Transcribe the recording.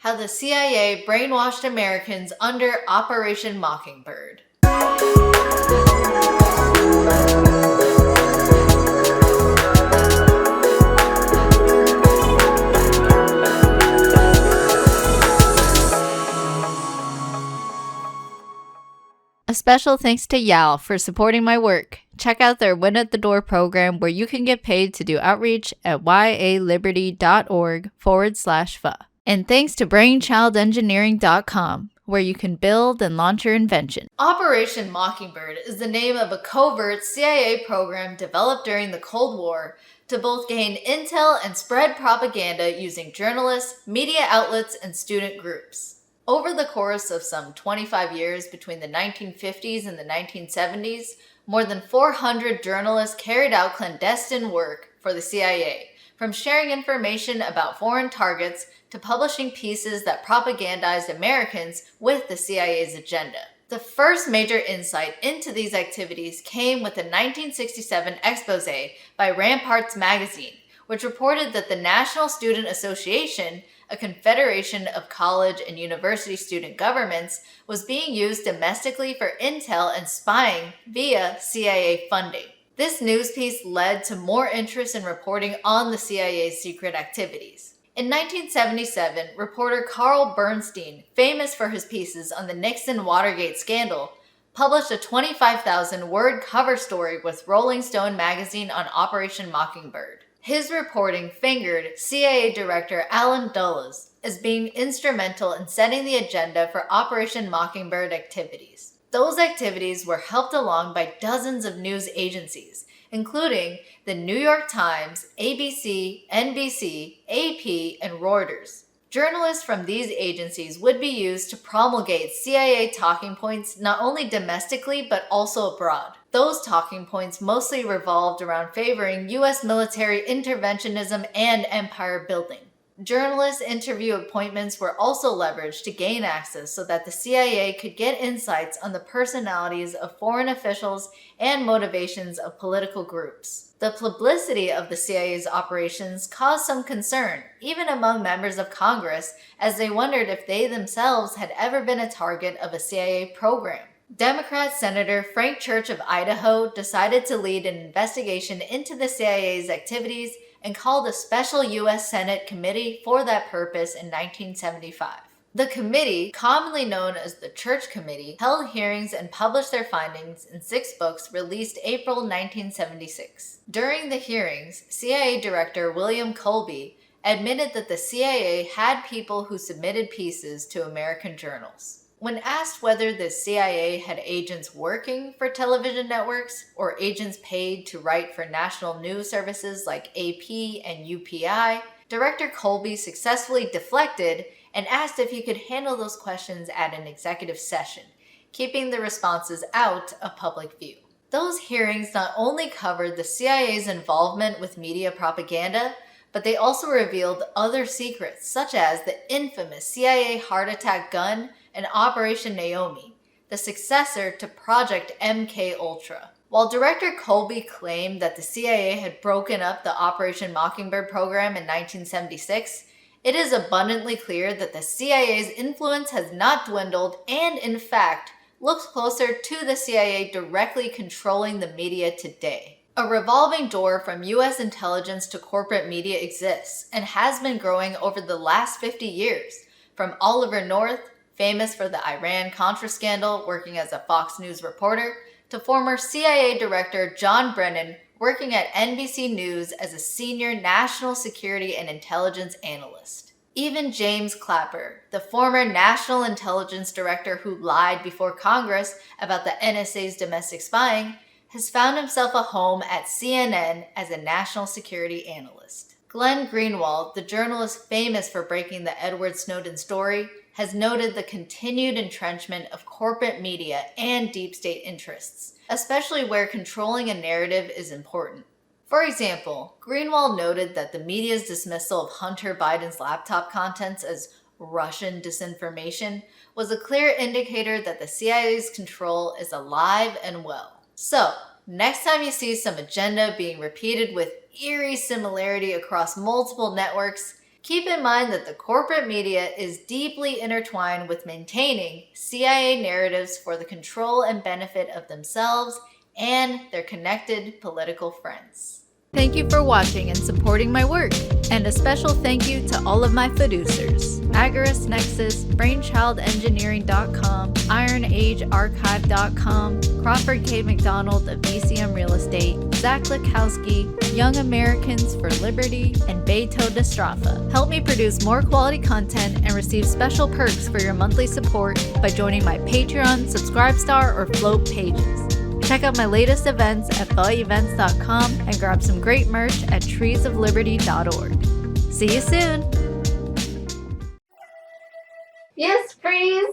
How the CIA brainwashed Americans under Operation Mockingbird. A special thanks to Yal for supporting my work. Check out their Win at the Door program where you can get paid to do outreach at yaliberty.org/FA. And thanks to brainchildengineering.com, where you can build and launch your invention. Operation Mockingbird is the name of a covert CIA program developed during the Cold War to both gain intel and spread propaganda using journalists, media outlets, and student groups. Over the course of some 25 years between the 1950s and the 1970s, more than 400 journalists carried out clandestine work for the CIA, from sharing information about foreign targets to publishing pieces that propagandized Americans with the CIA's agenda. The first major insight into these activities came with the 1967 expose by Ramparts magazine, which reported that the National Student Association, a confederation of college and university student governments, was being used domestically for intel and spying via CIA funding. This news piece led to more interest in reporting on the CIA's secret activities. In 1977, reporter Carl Bernstein, famous for his pieces on the Nixon-Watergate scandal, published a 25,000-word cover story with Rolling Stone magazine on Operation Mockingbird. His reporting fingered CIA Director Allen Dulles as being instrumental in setting the agenda for Operation Mockingbird activities. Those activities were helped along by dozens of news agencies, including the New York Times, ABC, NBC, AP, and Reuters. Journalists from these agencies would be used to promulgate CIA talking points not only domestically but also abroad. Those talking points mostly revolved around favoring U.S. military interventionism and empire building. Journalist interview appointments were also leveraged to gain access so that the CIA could get insights on the personalities of foreign officials and motivations of political groups. The publicity of the CIA's operations caused some concern, even among members of Congress, as they wondered if they themselves had ever been a target of a CIA program. Democrat Senator Frank Church of Idaho decided to lead an investigation into the CIA's activities and called a special U.S. Senate committee for that purpose in 1975. The committee, commonly known as the Church Committee, held hearings and published their findings in 6 books released April 1976. During the hearings, CIA Director William Colby admitted that the CIA had people who submitted pieces to American journals. When asked whether the CIA had agents working for television networks or agents paid to write for national news services like AP and UPI, Director Colby successfully deflected and asked if he could handle those questions at an executive session, keeping the responses out of public view. Those hearings not only covered the CIA's involvement with media propaganda, but they also revealed other secrets, such as the infamous CIA heart attack gun and Operation Naomi, the successor to Project MKUltra. While Director Colby claimed that the CIA had broken up the Operation Mockingbird program in 1976, it is abundantly clear that the CIA's influence has not dwindled and, in fact, looks closer to the CIA directly controlling the media today. A revolving door from U.S. intelligence to corporate media exists and has been growing over the last 50 years, from Oliver North, famous for the Iran-Contra scandal, working as a Fox News reporter, to former CIA Director John Brennan, working at NBC News as a senior national security and intelligence analyst. Even James Clapper, the former National Intelligence Director who lied before Congress about the NSA's domestic spying, has found himself a home at CNN as a national security analyst. Glenn Greenwald, the journalist famous for breaking the Edward Snowden story, has noted the continued entrenchment of corporate media and deep state interests, especially where controlling a narrative is important. For example, Greenwald noted that the media's dismissal of Hunter Biden's laptop contents as Russian disinformation was a clear indicator that the CIA's control is alive and well. So, next time you see some agenda being repeated with eerie similarity across multiple networks, Keep in mind that the corporate media is deeply intertwined with maintaining CIA narratives for the control and benefit of themselves and their connected political friends. Thank you for watching and supporting my work, and a special thank you to all of my producers: Agorist Nexus, BrainchildEngineering.com, IronAgeArchive.com, Crawford K. McDonald of BCM Real Estate, Zach Lukowski, Young Americans for Liberty, and Beto Destrafa. Help me produce more quality content and receive special perks for your monthly support by joining my Patreon, Subscribestar, or Float pages. Check out my latest events at thevents.com and grab some great merch at treesofliberty.org. See you soon! Yes, freeze!